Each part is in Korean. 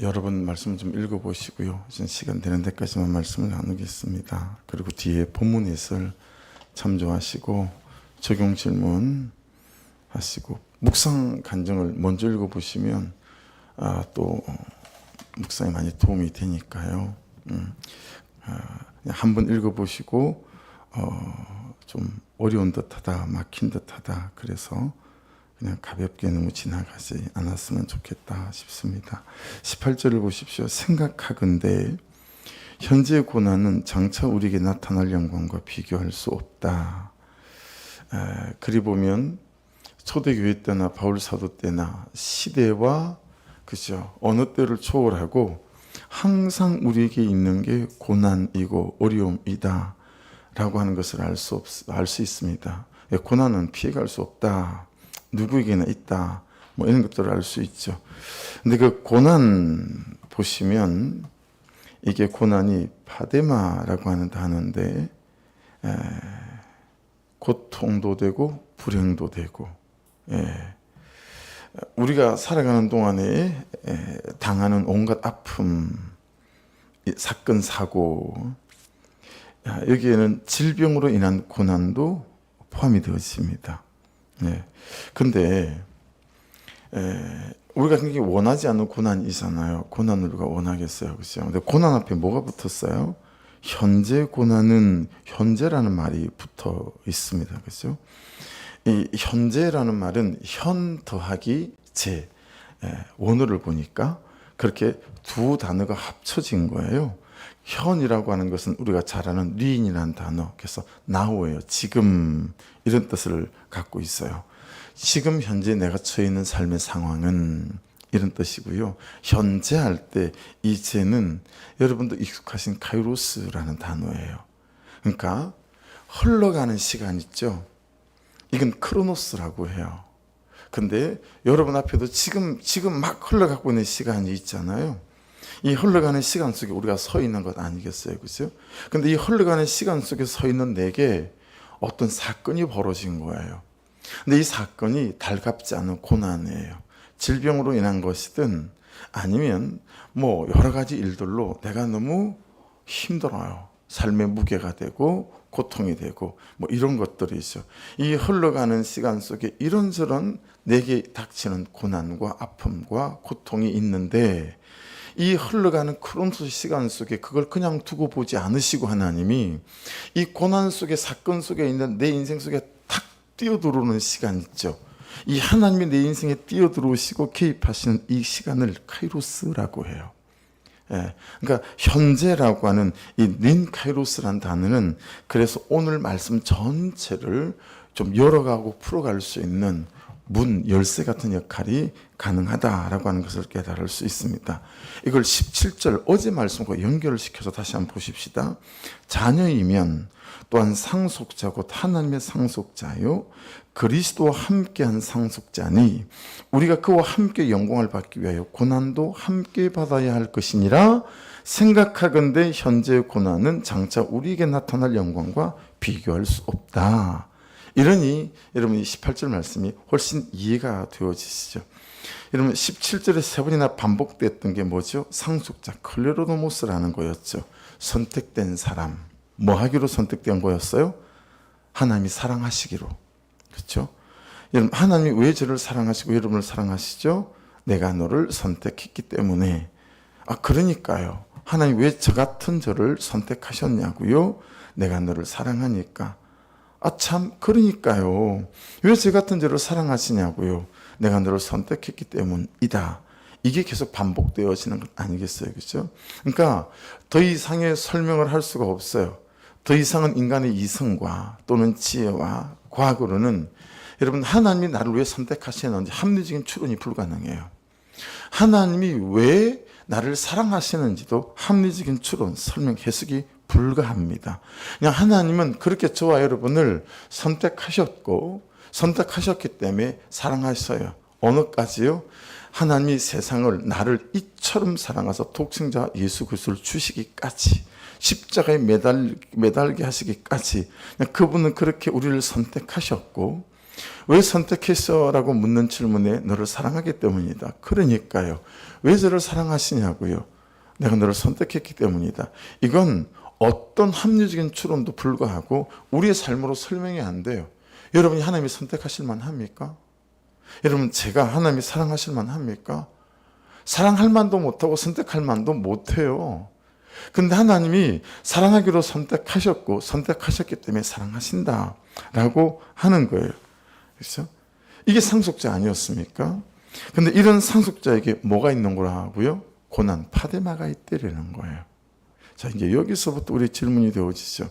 여러 번 말씀을 좀 읽어보시고요. 이제 시간 되는 데까지만 말씀을 나누겠습니다. 그리고 뒤에 본문 해설 참조하시고 적용 질문 하시고 묵상 간증을 먼저 읽어보시면 또 묵상에 많이 도움이 되니까요. 한 번 읽어보시고 좀 어려운 듯하다, 막힌 듯하다, 그래서 그냥 가볍게 너무 지나가지 않았으면 좋겠다 싶습니다. 18절을 보십시오. 생각하건대 현재의 고난은 장차 우리에게 나타날 영광과 비교할 수 없다. 그리 보면 초대교회 때나 바울 사도 때나 시대와 그죠, 어느 때를 초월하고 항상 우리에게 있는 게 고난이고 어려움이다 라고 하는 것을 알 수 있습니다. 고난은 피해갈 수 없다, 누구에게나 있다, 뭐 이런 것들을 알 수 있죠. 근데 그 고난 보시면 이게 고난이 파데마라고 하는 단어인데 고통도 되고 불행도 되고, 우리가 살아가는 동안에 당하는 온갖 아픔, 사건, 사고, 여기에는 질병으로 인한 고난도 포함이 되어집니다. 근데 우리가 굉장히 원하지 않는 고난이잖아요. 고난을 우리가 원하겠어요, 그렇죠? 근데 고난 앞에 뭐가 붙었어요? 현재 고난은, 현재라는 말이 붙어 있습니다, 그렇죠? 이 현재라는 말은 현 더하기 재, 원어를 보니까 그렇게 두 단어가 합쳐진 거예요. 현이라고 하는 것은 우리가 잘 아는 리인이라는 단어, 그래서 now예요. 지금, 이런 뜻을 갖고 있어요. 지금 현재 내가 처해 있는 삶의 상황은 이런 뜻이고요. 현재 할 때 이 재는 여러분도 익숙하신 카이로스라는 단어예요. 그러니까 흘러가는 시간 있죠. 이건 크로노스라고 해요. 근데 여러분 앞에도 지금 막 흘러가고 있는 시간이 있잖아요. 이 흘러가는 시간 속에 우리가 서 있는 것 아니겠어요, 그죠? 근데 이 흘러가는 시간 속에 서 있는 내게 어떤 사건이 벌어진 거예요. 근데 이 사건이 달갑지 않은 고난이에요. 질병으로 인한 것이든 아니면 뭐 여러 가지 일들로 내가 너무 힘들어요. 삶의 무게가 되고 고통이 되고 뭐 이런 것들이죠. 이 흘러가는 시간 속에 이런저런 내게 닥치는 고난과 아픔과 고통이 있는데, 이 흘러가는 크로노스 시간 속에 그걸 그냥 두고 보지 않으시고 하나님이 이 고난 속에, 사건 속에 있는 내 인생 속에 탁 뛰어들어오는 시간 있죠. 이 하나님이 내 인생에 뛰어들어오시고 개입하시는 이 시간을 카이로스라고 해요. 그러니까 현재라고 하는 이 닌카이로스라는 단어는 그래서 오늘 말씀 전체를 좀 열어가고 풀어갈 수 있는 문, 열쇠 같은 역할이 가능하다라고 하는 것을 깨달을 수 있습니다. 이걸 17절 어제 말씀과 연결을 시켜서 다시 한번 보십시다. 자녀이면 또한 상속자 곧 하나님의 상속자요 그리스도와 함께한 상속자니 우리가 그와 함께 영광을 받기 위하여 고난도 함께 받아야 할 것이니라. 생각하건대 현재의 고난은 장차 우리에게 나타날 영광과 비교할 수 없다. 이러니 여러분 이 18절 말씀이 훨씬 이해가 되어지시죠. 여러분 17절에 세 번이나 반복됐던 게 뭐죠? 상속자, 클레로노모스라는 거였죠. 선택된 사람. 뭐 하기로 선택된 거였어요? 하나님이 사랑하시기로. 그렇죠? 여러분 하나님이 왜 저를 사랑하시고 여러분을 사랑하시죠? 내가 너를 선택했기 때문에. 그러니까요. 하나님 왜 저 같은 저를 선택하셨냐고요? 내가 너를 사랑하니까. 참, 그러니까요. 왜 저 같은 저를 사랑하시냐고요? 내가 너를 선택했기 때문이다. 이게 계속 반복되어지는 것 아니겠어요, 그렇죠? 그러니까 더 이상의 설명을 할 수가 없어요. 더 이상은 인간의 이성과 또는 지혜와 과학으로는 여러분 하나님이 나를 왜 선택하시는지 합리적인 추론이 불가능해요. 하나님이 왜 나를 사랑하시는지도 합리적인 추론, 설명, 해석이 불가합니다. 그냥 하나님은 그렇게 저와 여러분을 선택하셨고 선택하셨기 때문에 사랑하셔요. 어느까지요? 하나님이 세상을 나를 이처럼 사랑하사 독생자 예수 그리스도를 주시기까지, 십자가에 매달게 하시기까지 그분은 그렇게 우리를 선택하셨고 왜 선택했어라고 묻는 질문에 너를 사랑하기 때문이다. 그러니까요. 왜 저를 사랑하시냐고요. 내가 너를 선택했기 때문이다. 이건 어떤 합리적인 추론도 불가하고 우리의 삶으로 설명이 안 돼요. 여러분이 하나님이 선택하실 만합니까? 여러분 제가 하나님이 사랑하실 만합니까? 사랑할 만도 못하고 선택할 만도 못해요. 근데 하나님이 사랑하기로 선택하셨고 선택하셨기 때문에 사랑하신다라고 하는 거예요. 그렇죠? 이게 상속자 아니었습니까? 근데 이런 상속자에게 뭐가 있는 거라고요? 고난, 파데마가 있다라는 거예요. 자, 이제 여기서부터 우리 질문이 되어지죠.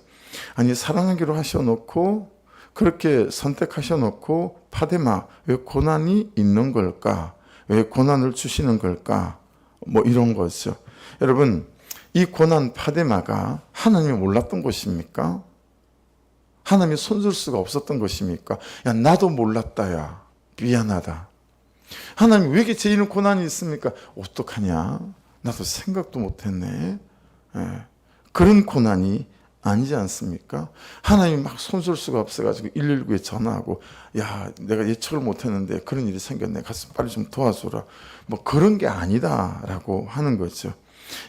아니, 사랑하기로 하셔놓고, 그렇게 선택하셔놓고, 파데마, 왜 고난이 있는 걸까? 왜 고난을 주시는 걸까? 뭐 이런 거죠. 여러분, 이 고난, 파데마가 하나님이 몰랐던 것입니까? 하나님이 손쓸 수가 없었던 것입니까? 야, 나도 몰랐다, 야. 미안하다. 하나님, 왜 이렇게 제 이런 고난이 있습니까? 어떡하냐? 나도 생각도 못했네. 그런 고난이 아니지 않습니까? 하나님이 막 손쓸 수가 없어가지고 119에 전화하고, 야, 내가 예측을 못했는데 그런 일이 생겼네. 가서 빨리 좀 도와줘라. 뭐 그런 게 아니다라고 하는 거죠.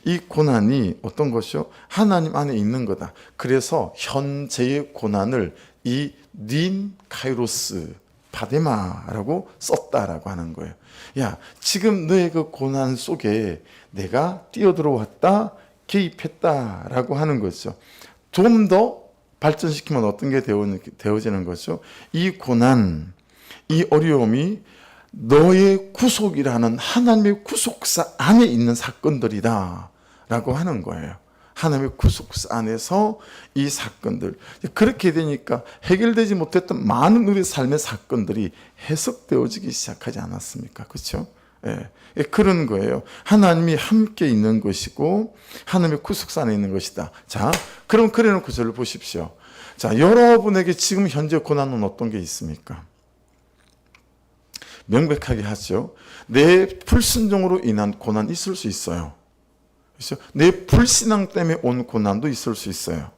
이 고난이 어떤 것이요? 하나님 안에 있는 거다. 그래서 현재의 고난을 이 닌 카이로스 파데마라고 썼다라고 하는 거예요. 야, 지금 너의 그 고난 속에 내가 뛰어들어왔다, 개입했다라고 하는 거죠. 좀 더 발전시키면 어떤 게 되어지는 거죠? 이 고난, 이 어려움이 너의 구속이라는 하나님의 구속사 안에 있는 사건들이다 라고 하는 거예요. 하나님의 구속사 안에서 이 사건들, 그렇게 되니까 해결되지 못했던 많은 우리 삶의 사건들이 해석되어지기 시작하지 않았습니까? 그렇죠? 예, 그런 거예요. 하나님이 함께 있는 것이고 하나님의 구속사 안에 있는 것이다. 자, 그럼 그래놓고 저를 보십시오. 자, 여러분에게 지금 현재 고난은 어떤 게 있습니까? 명백하게 하죠. 내 불순종으로 인한 고난 있을 수 있어요. 그렇죠? 내 불신앙 때문에 온 고난도 있을 수 있어요.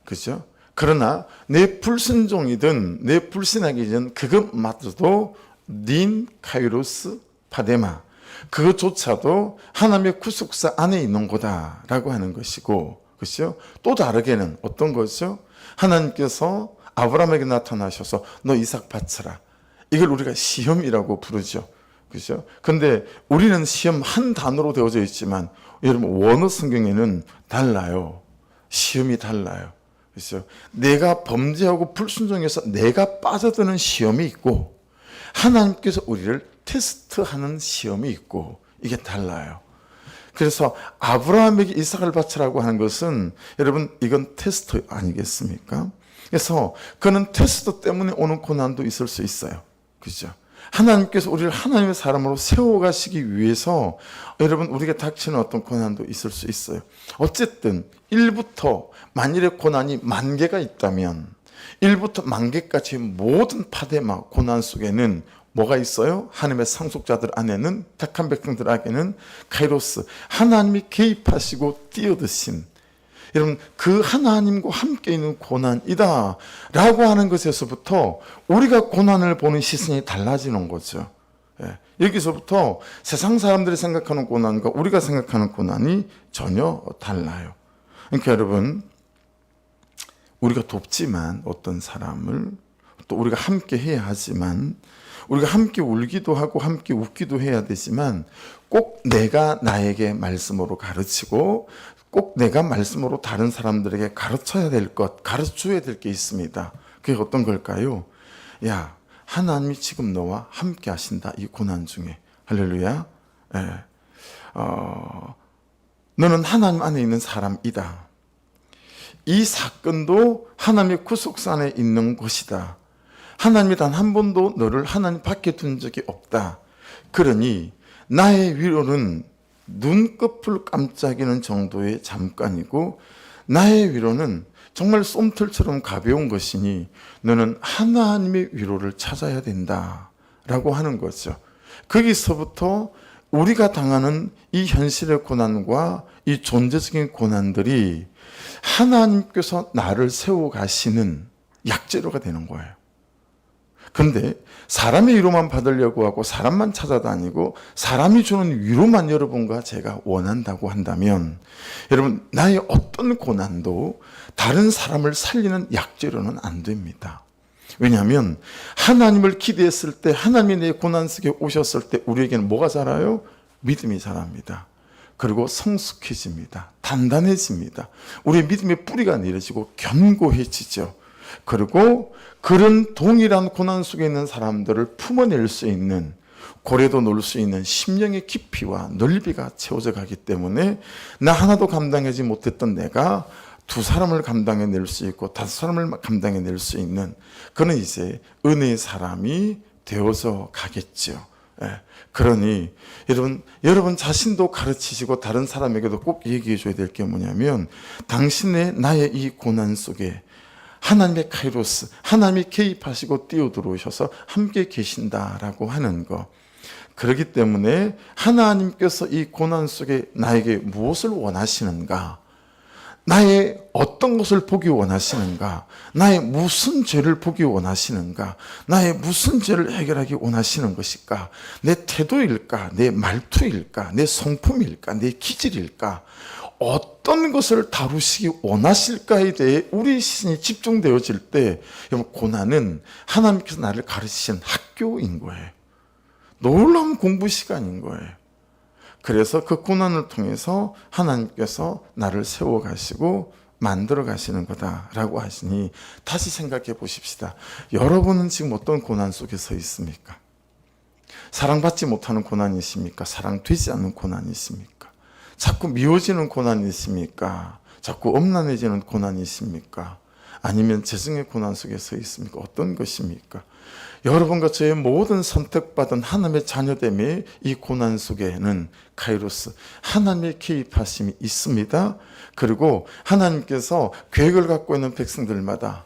그렇죠? 그러나 내 불순종이든 내 불신앙이든 그것마저도 닌 카이로스 파데마, 그것조차도 하나님의 구속사 안에 있는 거다라고 하는 것이고, 그렇죠? 또 다르게는 어떤 거죠? 하나님께서 아브라함에게 나타나셔서 너 이삭 바쳐라. 이걸 우리가 시험이라고 부르죠. 그렇죠? 근데 우리는 시험 한 단어로 되어져 있지만 여러분 원어 성경에는 달라요. 시험이 달라요. 그렇죠? 내가 범죄하고 불순종해서 내가 빠져드는 시험이 있고 하나님께서 우리를 테스트하는 시험이 있고 이게 달라요. 그래서 아브라함에게 이삭을 바치라고 하는 것은 여러분 이건 테스트 아니겠습니까? 그래서 그는 테스트 때문에 오는 고난도 있을 수 있어요. 그죠? 하나님께서 우리를 하나님의 사람으로 세워가시기 위해서 여러분 우리가 닥치는 어떤 고난도 있을 수 있어요. 어쨌든 1부터 만일의 고난이 10,000개가 있다면 1부터 10,000개까지 모든 파데마 고난 속에는 뭐가 있어요? 하나님의 상속자들 안에는 택한 백성들에게는 카이로스, 하나님이 개입하시고 뛰어드신 여러분 그 하나님과 함께 있는 고난이다 라고 하는 것에서부터 우리가 고난을 보는 시선이 달라지는 거죠. 예. 여기서부터 세상 사람들이 생각하는 고난과 우리가 생각하는 고난이 전혀 달라요. 그러니까 여러분 우리가 돕지만 어떤 사람을 또 우리가 함께 해야 하지만 우리가 함께 울기도 하고 함께 웃기도 해야 되지만 꼭 내가 나에게 말씀으로 가르치고 꼭 내가 말씀으로 다른 사람들에게 가르쳐야 될 것, 가르쳐줘야 될 게 있습니다. 그게 어떤 걸까요? 야, 하나님이 지금 너와 함께 하신다. 이 고난 중에. 할렐루야. 예. 너는 하나님 안에 있는 사람이다. 이 사건도 하나님의 구속사 안에 있는 것이다. 하나님이 단 한 번도 너를 하나님 밖에 둔 적이 없다. 그러니 나의 위로는 눈꺼풀 깜짝이는 정도의 잠깐이고 나의 위로는 정말 솜털처럼 가벼운 것이니 너는 하나님의 위로를 찾아야 된다 라고 하는 거죠. 거기서부터 우리가 당하는 이 현실의 고난과 이 존재적인 고난들이 하나님께서 나를 세워가시는 약재료가 되는 거예요. 근데 사람의 위로만 받으려고 하고 사람만 찾아다니고 사람이 주는 위로만 여러분과 제가 원한다고 한다면 여러분, 나의 어떤 고난도 다른 사람을 살리는 약재로는 안 됩니다. 왜냐하면 하나님을 기대했을 때, 하나님이 내 고난 속에 오셨을 때 우리에게는 뭐가 자라요? 믿음이 자랍니다. 그리고 성숙해집니다. 단단해집니다. 우리의 믿음의 뿌리가 내려지고 견고해지죠. 그리고 그런 동일한 고난 속에 있는 사람들을 품어낼 수 있는, 고래도 놓을 수 있는 심령의 깊이와 넓이가 채워져 가기 때문에 나 하나도 감당하지 못했던 내가 두 사람을 감당해낼 수 있고 다섯 사람을 감당해낼 수 있는 그는 이제 은혜의 사람이 되어서 가겠죠. 그러니 여러분 자신도 가르치시고 다른 사람에게도 꼭 얘기해 줘야 될 게 뭐냐면, 당신의 나의 이 고난 속에 하나님의 카이로스, 하나님이 개입하시고 뛰어들어오셔서 함께 계신다라고 하는 거. 그렇기 때문에 하나님께서 이 고난 속에 나에게 무엇을 원하시는가, 나의 어떤 것을 보기 원하시는가, 나의 무슨 죄를 보기 원하시는가, 나의 무슨 죄를 해결하기 원하시는 것일까, 내 태도일까, 내 말투일까, 내 성품일까, 내 기질일까, 어떤 것을 다루시기 원하실까에 대해 우리 시선이 집중되어질 때, 여러분, 고난은 하나님께서 나를 가르치신 학교인 거예요. 놀라운 공부 시간인 거예요. 그래서 그 고난을 통해서 하나님께서 나를 세워가시고 만들어 가시는 거다라고 하시니, 다시 생각해 보십시다. 여러분은 지금 어떤 고난 속에 서 있습니까? 사랑받지 못하는 고난이 있습니까? 사랑되지 않는 고난이 있습니까? 자꾸 미워지는 고난이 있습니까? 자꾸 엄난해지는 고난이 있습니까? 아니면 재정의 고난 속에 서 있습니까? 어떤 것입니까? 여러분과 저의 모든 선택받은 하나님의 자녀됨의 이 고난 속에는 카이로스, 하나님의 개입하심이 있습니다. 그리고 하나님께서 계획을 갖고 있는 백성들마다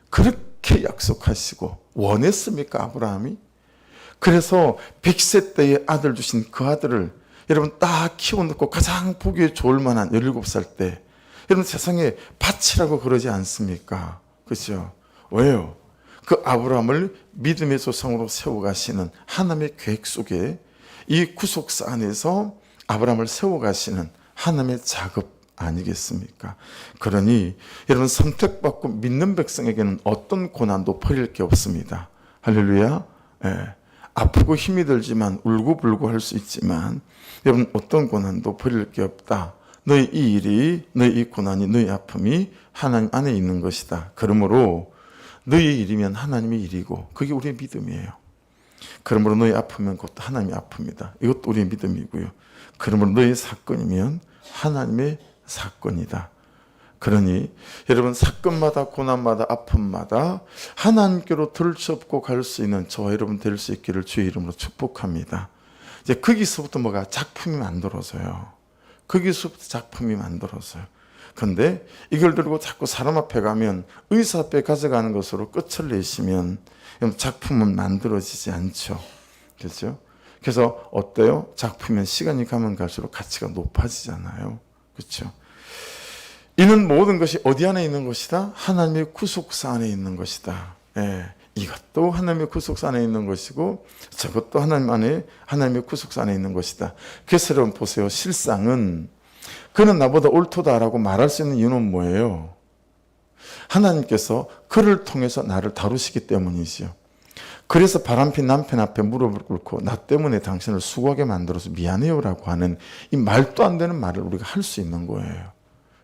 그렇게 약속하시고 원했습니까, 아브라함이? 그래서 100세 때에 아들 주신 그 아들을 여러분 딱 키워놓고 가장 보기에 좋을 만한 17살 때, 여러분 세상에 바치라고 그러지 않습니까? 그렇죠? 왜요? 그 아브라함을 믿음의 조상으로 세워가시는 하나님의 계획 속에, 이 구속사 안에서 아브라함을 세워가시는 하나님의 작업 아니겠습니까? 그러니 여러분, 선택받고 믿는 백성에게는 어떤 고난도 버릴 게 없습니다. 할렐루야. 아프고 힘이 들지만 울고불고 할 수 있지만 여러분, 어떤 고난도 버릴 게 없다. 너희 이 일이, 너희 이 고난이, 너희 아픔이 하나님 안에 있는 것이다. 그러므로 너희의 일이면 하나님의 일이고 그게 우리의 믿음이에요. 그러므로 너희 아프면 그것도 하나님의 아픔이다. 이것도 우리의 믿음이고요. 그러므로 너희 사건이면 하나님의 사건이다. 그러니 여러분, 사건마다 고난마다 아픔마다 하나님께로 들쳐업고 갈 수 있는 저와 여러분 될 수 있기를 주의 이름으로 축복합니다. 이제 거기서부터 뭐가 작품이 만들어져요. 거기서부터 작품이 만들어져요. 근데 이걸 들고 자꾸 사람 앞에 가면, 의사 앞에 가져가는 것으로 끝을 내시면 작품은 만들어지지 않죠. 그렇죠? 그래서 어때요? 작품은 시간이 가면 갈수록 가치가 높아지잖아요. 그렇죠? 이는 모든 것이 어디 안에 있는 것이다? 하나님의 구속사 안에 있는 것이다. 이것도 하나님의 구속사 안에 있는 것이고 저것도 하나님의 구속사 안에 있는 것이다. 그래서 여러분 보세요. 실상은 그는 나보다 옳도다라고 말할 수 있는 이유는 뭐예요? 하나님께서 그를 통해서 나를 다루시기 때문이지요. 그래서 바람핀 남편 앞에 무릎을 꿇고 나 때문에 당신을 수고하게 만들어서 미안해요라고 하는 이 말도 안 되는 말을 우리가 할 수 있는 거예요.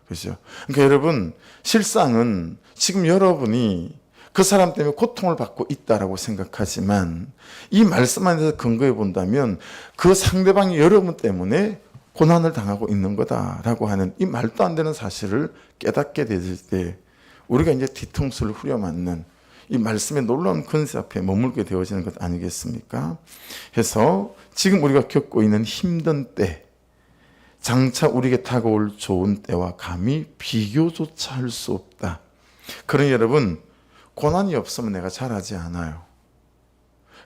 그렇죠? 그러니까 여러분, 실상은 지금 여러분이 그 사람 때문에 고통을 받고 있다라고 생각하지만, 이 말씀 안에서 근거해 본다면 그 상대방이 여러분 때문에 고난을 당하고 있는 거다라고 하는 이 말도 안 되는 사실을 깨닫게 되실 때 우리가 이제 뒤통수를 후려맞는 이 말씀의 놀라운 권세 앞에 머물게 되어지는 것 아니겠습니까? 해서 지금 우리가 겪고 있는 힘든 때, 장차 우리에게 다가올 좋은 때와 감히 비교조차 할 수 없다. 그러니 여러분, 고난이 없으면 내가 잘하지 않아요.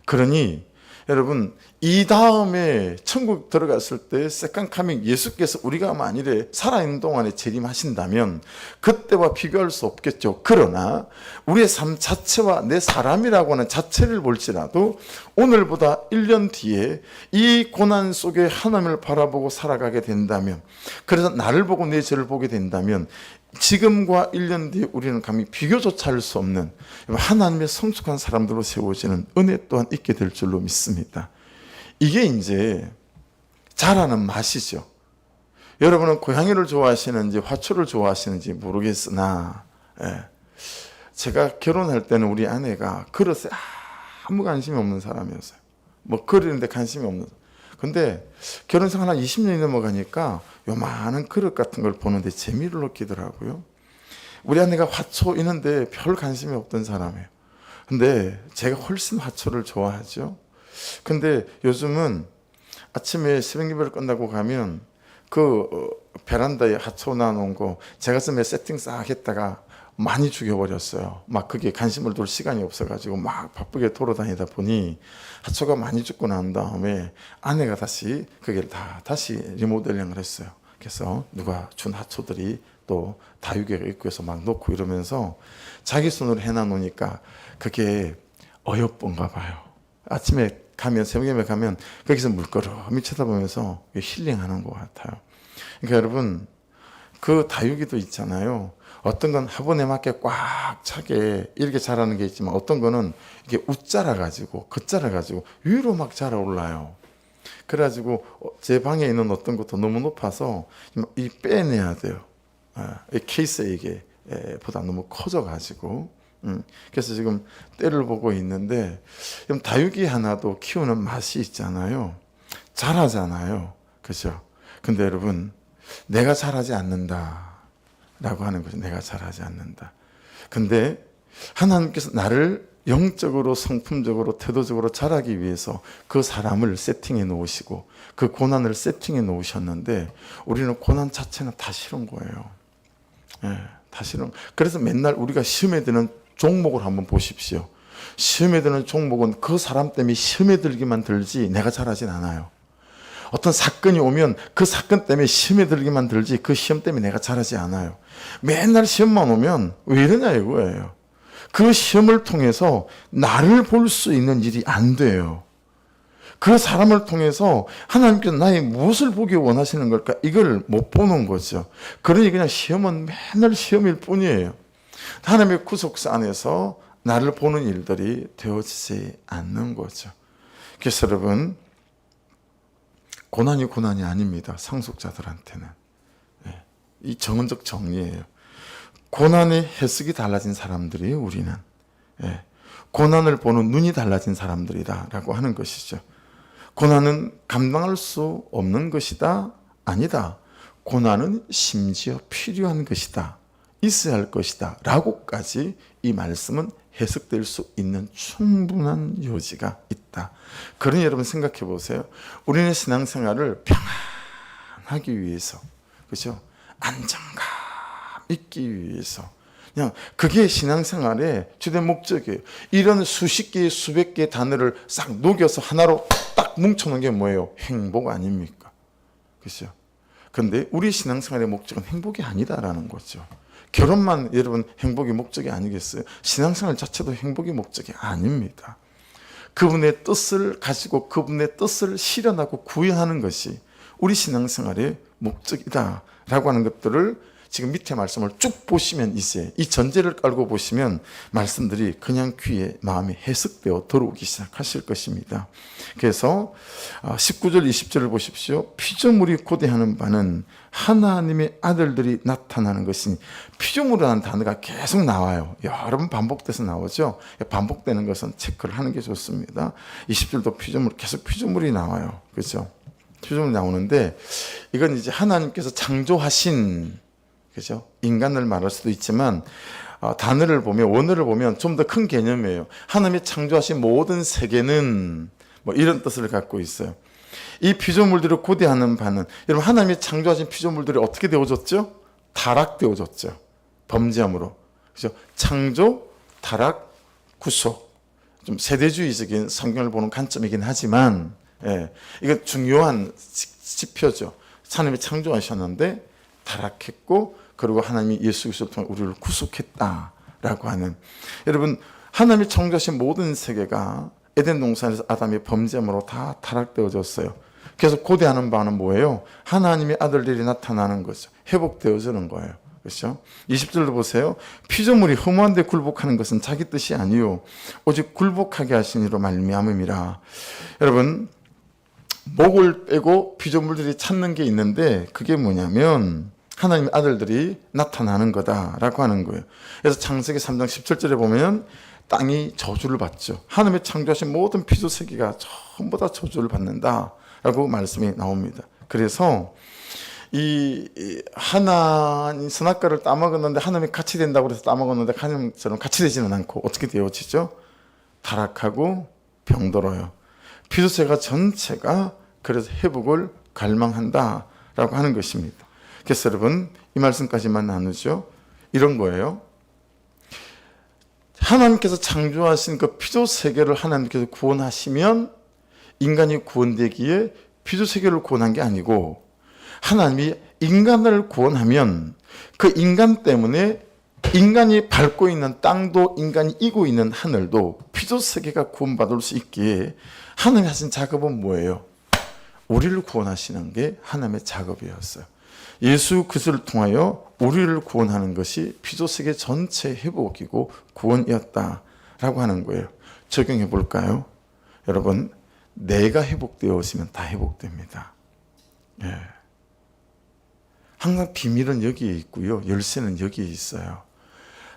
그러니 여러분, 이 다음에 천국 들어갔을 때 세컨 카밍, 예수께서 우리가 만일에 살아있는 동안에 재림하신다면 그때와 비교할 수 없겠죠. 그러나 우리의 삶 자체와 내 사람이라고 하는 자체를 볼지라도 오늘보다 1년 뒤에 이 고난 속에 하나님을 바라보고 살아가게 된다면, 그래서 나를 보고 내 죄를 보게 된다면 지금과 1년 뒤에 우리는 감히 비교조차 할 수 없는 하나님의 성숙한 사람들로 세워지는 은혜 또한 있게 될 줄로 믿습니다. 이게 이제 자라는 맛이죠. 여러분은 고양이를 좋아하시는지 화초를 좋아하시는지 모르겠으나, 제가 결혼할 때는 우리 아내가 그릇에 아무 관심이 없는 사람이었어요. 뭐 그리는데 관심이 없는. 근데 결혼 생활 한 20년이 넘어가니까 요만한 그릇 같은 걸 보는데 재미를 느끼더라고요. 우리 아내가 화초 있는데 별 관심이 없던 사람이에요. 근데 제가 훨씬 화초를 좋아하죠. 근데 요즘은 아침에 새벽 예배를 끝나고 가면 그 베란다에 화초 놔놓은 거 제가 처음에 세팅 싹 했다가 많이 죽여버렸어요. 막 그게 관심을 둘 시간이 없어가지고 막 바쁘게 돌아다니다 보니 화초가 많이 죽고 난 다음에 아내가 다시 그게 다시 리모델링을 했어요. 그래서 누가 준 화초들이 또 다육이가 있고 해서 막 놓고 이러면서 자기 손으로 해놔놓으니까 그게 어여쁜가 봐요. 아침에 가면, 새벽에 가면 거기서 물끄러미 쳐다보면서 힐링하는 것 같아요. 그러니까 여러분, 그 다육이도 있잖아요. 어떤 건 화분에 맞게 꽉 차게 이렇게 자라는 게 있지만 어떤 거는 이게 웃자라가지고 겉자라가지고 위로 막 자라올라요. 그래가지고 제 방에 있는 어떤 것도 너무 높아서 이 빼내야 돼요. 이 케이스에 이게 보다 너무 커져가지고. 그래서 지금 때를 보고 있는데, 다육이 하나도 키우는 맛이 있잖아요. 잘하잖아요. 그죠? 근데 여러분, 내가 잘하지 않는다 라고 하는 거죠. 내가 잘하지 않는다. 근데 하나님께서 나를 영적으로, 성품적으로, 태도적으로 자라기 위해서 그 사람을 세팅해 놓으시고 그 고난을 세팅해 놓으셨는데 우리는 고난 자체는 다 싫은 거예요. 다 싫은. 그래서 맨날 우리가 시험에 드는 종목을 한번 보십시오. 시험에 드는 종목은 그 사람 때문에 시험에 들기만 들지 내가 잘하진 않아요. 어떤 사건이 오면 그 사건 때문에 시험에 들기만 들지 그 시험 때문에 내가 잘하지 않아요. 맨날 시험만 오면 왜 이러냐 이거예요. 그 시험을 통해서 나를 볼 수 있는 일이 안 돼요. 그 사람을 통해서 하나님께서 나의 무엇을 보기 원하시는 걸까? 이걸 못 보는 거죠. 그러니 그냥 시험은 맨날 시험일 뿐이에요. 하나님의 구속사 안에서 나를 보는 일들이 되어지지 않는 거죠. 그래서 여러분, 고난이 아닙니다. 상속자들한테는. 이 정은적 정리예요. 고난의 해석이 달라진 사람들이 우리는. 고난을 보는 눈이 달라진 사람들이다라고 하는 것이죠. 고난은 감당할 수 없는 것이다? 아니다. 고난은 심지어 필요한 것이다. 있어야 할 것이다. 라고까지 이 말씀은 해석될 수 있는 충분한 여지가 있다. 그러니 여러분 생각해 보세요. 우리는 신앙생활을 평안하기 위해서, 그렇죠? 안정감 있기 위해서. 그냥 그게 신앙생활의 주된 목적이에요. 이런 수십 개, 수백 개의 단어를 싹 녹여서 하나로 딱 뭉쳐놓은 게 뭐예요? 행복 아닙니까? 그렇죠? 근데 우리 신앙생활의 목적은 행복이 아니다라는 거죠. 결혼만 여러분 행복이 목적이 아니겠어요? 신앙생활 자체도 행복이 목적이 아닙니다. 그분의 뜻을 가지고 그분의 뜻을 실현하고 구현하는 것이 우리 신앙생활의 목적이다라고 하는 것들을 지금 밑에 말씀을 쭉 보시면 이제 이 전제를 깔고 보시면 말씀들이 그냥 귀에 마음에 해석되어 들어오기 시작하실 것입니다. 그래서 19절 20절을 보십시오. 피조물이 고대하는 바는 하나님의 아들들이 나타나는 것이니, 피조물이라는 단어가 계속 나와요. 여러 번 반복돼서 나오죠. 반복되는 것은 체크를 하는 게 좋습니다. 20절도 피조물, 계속 피조물이 나와요. 그렇죠? 피조물이 나오는데 이건 이제 하나님께서 창조하신, 그죠? 인간을 말할 수도 있지만 단어를 보면, 원어를 보면 좀 더 큰 개념이에요. 하나님이 창조하신 모든 세계는 뭐 이런 뜻을 갖고 있어요. 이 피조물들을 고대하는 바는, 여러분 하나님이 창조하신 피조물들이 어떻게 되어졌죠? 타락되어졌죠. 범죄함으로. 그죠? 창조, 타락, 구속. 좀 세대주의적인 성경을 보는 관점이긴 하지만, 이거 중요한 지표죠. 하나님이 창조하셨는데 타락했고, 그리고 하나님이 예수 그리스도를 통해 우리를 구속했다라고 하는, 여러분 하나님이 창조하신 모든 세계가 에덴 동산에서 아담의 범죄함으로 다 타락되어졌어요. 그래서 고대하는 바는 뭐예요? 하나님의 아들들이 나타나는 거죠. 회복되어지는 거예요. 그렇죠? 20절로 보세요. 피조물이 허무한 데 굴복하는 것은 자기 뜻이 아니요 오직 굴복하게 하신 이로 말미암음이라. 여러분, 목을 빼고 피조물들이 찾는 게 있는데 그게 뭐냐면 하나님의 아들들이 나타나는 거다라고 하는 거예요. 그래서 창세기 3장 17절에 보면 땅이 저주를 받죠. 하나님의 창조하신 모든 피조세계가 전부 다 저주를 받는다라고 말씀이 나옵니다. 그래서 이 하나님 선악과를 따먹었는데 하나님이 같이 된다고 해서 따먹었는데 하나님처럼 같이 되지는 않고 어떻게 되어지죠? 타락하고 병들어요. 피조세계가 전체가 그래서 회복을 갈망한다라고 하는 것입니다. 그래서 여러분 이 말씀까지만 나누죠. 이런 거예요. 하나님께서 창조하신 그 피조세계를 하나님께서 구원하시면 인간이 구원되기에 피조세계를 구원한 게 아니고, 하나님이 인간을 구원하면 그 인간 때문에 인간이 밟고 있는 땅도 인간이 이고 있는 하늘도 피조세계가 구원받을 수 있기에 하나님이 하신 작업은 뭐예요? 우리를 구원하시는 게 하나님의 작업이었어요. 예수 그리스도를 통하여 우리를 구원하는 것이 피조세계 전체 회복이고 구원이었다라고 하는 거예요. 적용해 볼까요? 여러분, 내가 회복되어지면 다 회복됩니다. 항상 비밀은 여기에 있고요. 열쇠는 여기에 있어요.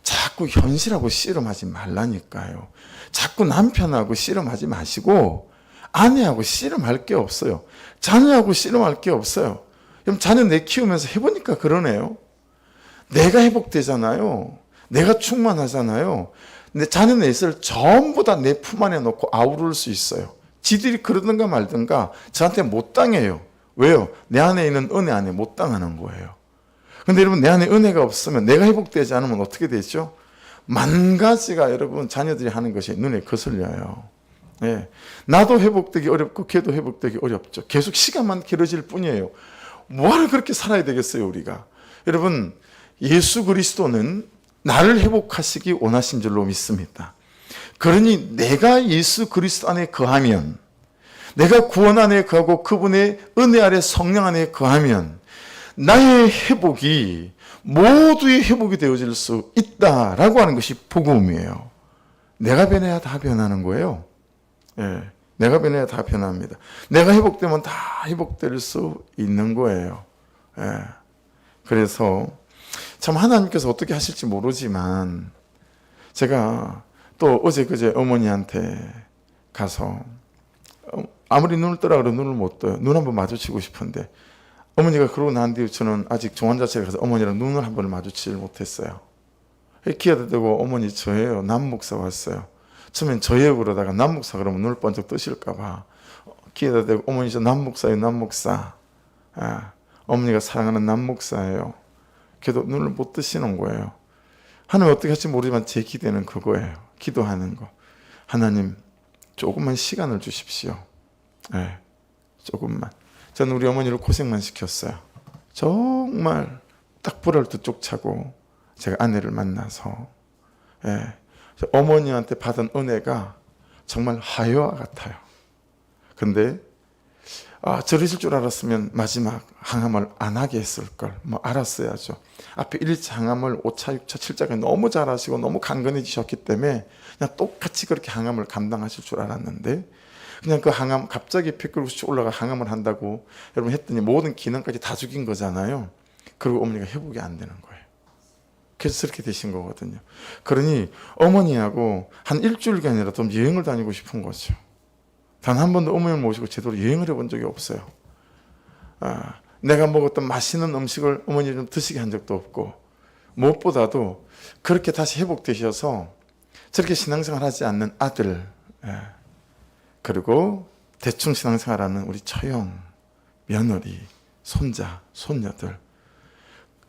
자꾸 현실하고 씨름하지 말라니까요. 자꾸 남편하고 씨름하지 마시고 아내하고 씨름할 게 없어요. 자녀하고 씨름할 게 없어요. 그럼 자녀 내 키우면서 해보니까 그러네요. 내가 회복되잖아요. 내가 충만하잖아요. 근데 자녀 넷을 전부 다 내 품 안에 놓고 아우를 수 있어요. 지들이 그러든가 말든가 저한테 못 당해요. 왜요? 내 안에 있는 은혜 안에 못 당하는 거예요. 근데 여러분, 내 안에 은혜가 없으면, 내가 회복되지 않으면 어떻게 되죠? 만 가지가 여러분 자녀들이 하는 것이 눈에 거슬려요. 나도 회복되기 어렵고 걔도 회복되기 어렵죠. 계속 시간만 길어질 뿐이에요. 뭐하러 그렇게 살아야 되겠어요, 우리가? 여러분, 예수 그리스도는 나를 회복하시기 원하신 줄로 믿습니다. 그러니 내가 예수 그리스도 안에 거하면, 내가 구원 안에 거하고 그분의 은혜 아래 성령 안에 거하면 나의 회복이 모두의 회복이 되어질 수 있다라고 하는 것이 복음이에요. 내가 변해야 다 변하는 거예요. 내가 변해야 다 변합니다. 내가 회복되면 다 회복될 수 있는 거예요. 그래서 참 하나님께서 어떻게 하실지 모르지만, 제가 또 어제 그제 어머니한테 가서 아무리 눈을 뜨라 그래도 눈을 못 떠요. 눈 한번 마주치고 싶은데, 어머니가 그러고 난 뒤에 저는 아직 중환자실에 가서 어머니랑 눈을 한 번을 마주치질 못했어요. 기회도 되고 어머니 저예요. 남 목사 왔어요. 처음엔 저예요 그러다가 남 목사 그러면 눈을 번쩍 뜨실까 봐 기회도 되고, 어머니 저 남 목사예요, 남 목사. 어머니가 사랑하는 남 목사예요. 그래도 눈을 못 뜨시는 거예요. 하나님 어떻게 할지 모르지만 제 기대는 그거예요. 기도하는 거. 하나님 조금만 시간을 주십시오. 조금만. 저는 우리 어머니를 고생만 시켰어요. 정말 딱 불알 두 쪽 차고 제가 아내를 만나서 어머니한테 받은 은혜가 정말 화요와 같아요. 근데 저러실 줄 알았으면 마지막 항암을 안 하게 했을 걸. 알았어야죠. 앞에 1차 항암을 5차, 6차, 7차까지 너무 잘하시고 너무 강건해지셨기 때문에 그냥 똑같이 그렇게 항암을 감당하실 줄 알았는데, 그냥 그 항암 갑자기 피클로시 올라가 항암을 한다고 여러분 했더니 모든 기능까지 다 죽인 거잖아요. 그리고 어머니가 회복이 안 되는 거예요. 그래서 그렇게 되신 거거든요. 그러니 어머니하고 한 일주일이 아니라 좀 여행을 다니고 싶은 거죠. 단 한 번도 어머니를 모시고 제대로 여행을 해본 적이 없어요. 내가 먹었던 맛있는 음식을 어머니 좀 드시게 한 적도 없고, 무엇보다도 그렇게 다시 회복되셔서 저렇게 신앙생활 하지 않는 아들, 그리고 대충 신앙생활하는 우리 처형, 며느리, 손자, 손녀들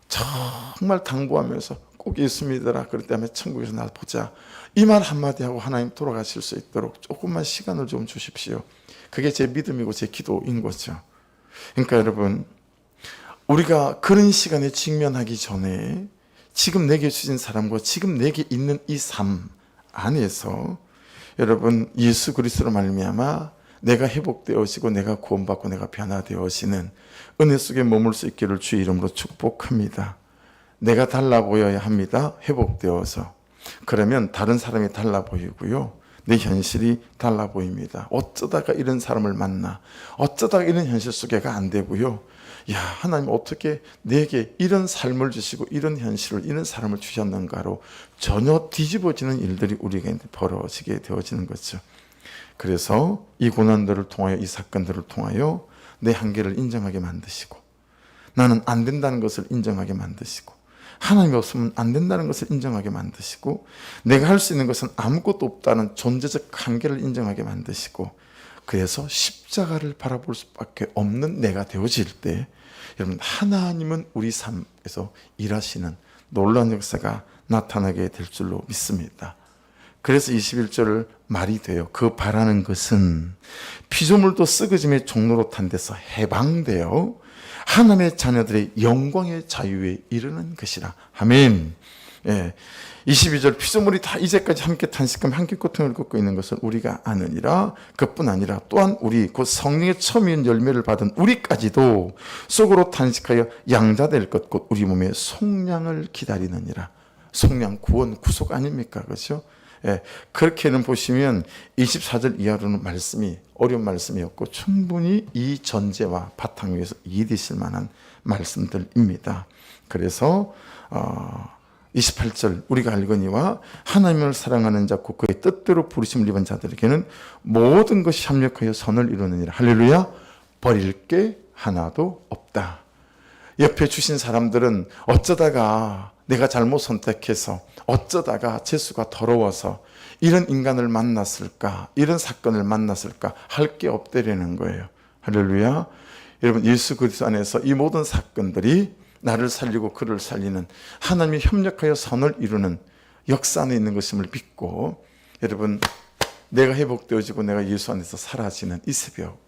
정말 당부하면서 꼭 예수 믿어라. 그럴 때면 천국에서 나 보자. 이 말 한마디 하고 하나님 돌아가실 수 있도록 조금만 시간을 좀 주십시오. 그게 제 믿음이고 제 기도인 거죠. 그러니까 여러분, 우리가 그런 시간에 직면하기 전에 지금 내게 주신 사람과 지금 내게 있는 이 삶 안에서 여러분, 예수 그리스도로 말미암아 내가 회복되어지고 내가 구원받고 내가 변화되어지는 은혜 속에 머물 수 있기를 주의 이름으로 축복합니다. 내가 달라 보여야 합니다. 회복되어서. 그러면 다른 사람이 달라 보이고요. 내 현실이 달라 보입니다. 어쩌다가 이런 사람을 만나, 어쩌다가 이런 현실 속에가 안 되고요. 야, 하나님 어떻게 내게 이런 삶을 주시고 이런 현실을, 이런 사람을 주셨는가로 전혀 뒤집어지는 일들이 우리에게 벌어지게 되어지는 거죠. 그래서 이 고난들을 통하여, 이 사건들을 통하여 내 한계를 인정하게 만드시고, 나는 안 된다는 것을 인정하게 만드시고, 하나님이 없으면 안 된다는 것을 인정하게 만드시고, 내가 할 수 있는 것은 아무것도 없다는 존재적 한계를 인정하게 만드시고, 그래서 십자가를 바라볼 수밖에 없는 내가 되어질 때, 여러분, 하나님은 우리 삶에서 일하시는 놀라운 역사가 나타나게 될 줄로 믿습니다. 그래서 21절 말이 돼요. 그 바라는 것은 피조물도 썩어짐의 종로로 탄 데서 해방되어 하나님의 자녀들의 영광의 자유에 이르는 것이라. 아멘. 예. 22절 피조물이 다 이제까지 함께 탄식하며 함께 고통을 겪고 있는 것을 우리가 아느니라. 그뿐 아니라 또한 우리 곧 성령의 처음인 열매를 받은 우리까지도 속으로 탄식하여 양자될 것 곧 우리 몸의 속량을 기다리느니라. 속량, 구원, 구속 아닙니까? 그렇죠? 예, 그렇게는 보시면 24절 이하로는 말씀이 어려운 말씀이었고 충분히 이 전제와 바탕 위에서 이해되실 만한 말씀들입니다. 그래서 28절 우리가 알거니와 하나님을 사랑하는 자 곧 그의 뜻대로 부르심을 입은 자들에게는 모든 것이 합력하여 선을 이루느니라. 할렐루야. 버릴 게 하나도 없다. 옆에 주신 사람들은 어쩌다가 내가 잘못 선택해서 어쩌다가 재수가 더러워서 이런 인간을 만났을까, 이런 사건을 만났을까 할 게 없다라는 거예요. 할렐루야. 여러분, 예수 그리스도 안에서 이 모든 사건들이 나를 살리고 그를 살리는 하나님이 협력하여 선을 이루는 역사 안에 있는 것임을 믿고, 여러분, 내가 회복되어지고 내가 예수 안에서 사라지는 이 새벽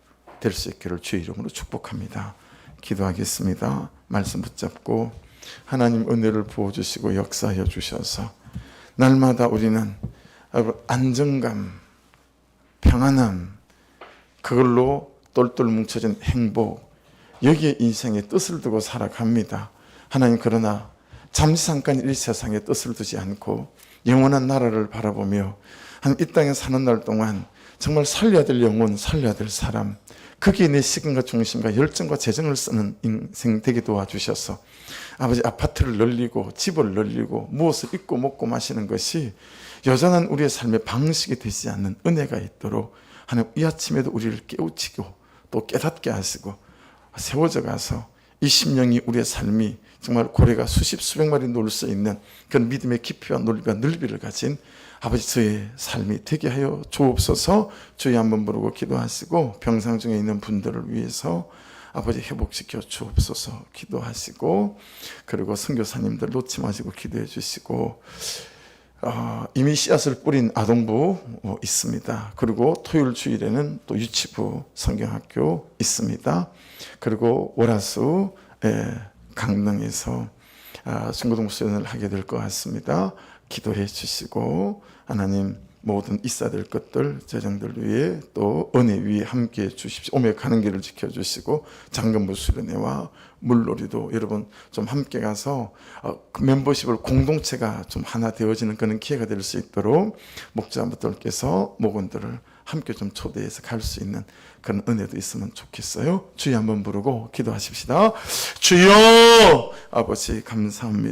될 수 있기를 주의 이름으로 축복합니다. 기도하겠습니다. 말씀 붙잡고 하나님 은혜를 부어주시고 역사하여 주셔서 날마다 우리는 안정감, 평안함, 그걸로 똘똘 뭉쳐진 행복, 여기에 인생의 뜻을 두고 살아갑니다. 하나님, 그러나 잠시 잠깐 이 세상에 뜻을 두지 않고 영원한 나라를 바라보며 이 땅에 사는 날 동안 정말 살려야 될 영혼, 살려야 될 사람, 거기에 내 시간과 중심과 열정과 재정을 쓰는 인생 되게 도와주셔서 아버지, 아파트를 늘리고 집을 늘리고 무엇을 입고 먹고 마시는 것이 여전한 우리의 삶의 방식이 되지 않는 은혜가 있도록 하나님, 이 아침에도 우리를 깨우치고 또 깨닫게 하시고 세워져 가서 이 심령이, 우리의 삶이 정말 고래가 수십 수백 마리 놀 수 있는 그런 믿음의 깊이와 넓이와 넓이를 가진 아버지, 저의 삶이 되게 하여 주옵소서. 주의 한번 부르고 기도하시고 병상 중에 있는 분들을 위해서 아버지 회복시켜 주옵소서 기도하시고, 그리고 선교사님들 놓지 마시고 기도해 주시고, 이미 씨앗을 뿌린 아동부 있습니다. 그리고 토요일 주일에는 또 유치부 성경학교 있습니다. 그리고 월화수 강릉에서 중고등 수련을 하게 될 것 같습니다. 기도해 주시고 하나님, 모든 있어야 될 것들, 재정들 위에 또 은혜 위에 함께해 주십시오. 오며 가는 길을 지켜주시고 장근부 수련회와 물놀이도 여러분 좀 함께 가서 그 멤버십을 공동체가 좀 하나 되어지는 그런 기회가 될 수 있도록 목자분들께서 목원들을 함께 좀 초대해서 갈 수 있는 그런 은혜도 있으면 좋겠어요. 주여 한번 부르고 기도하십시다. 주여, 아버지 감사합니다.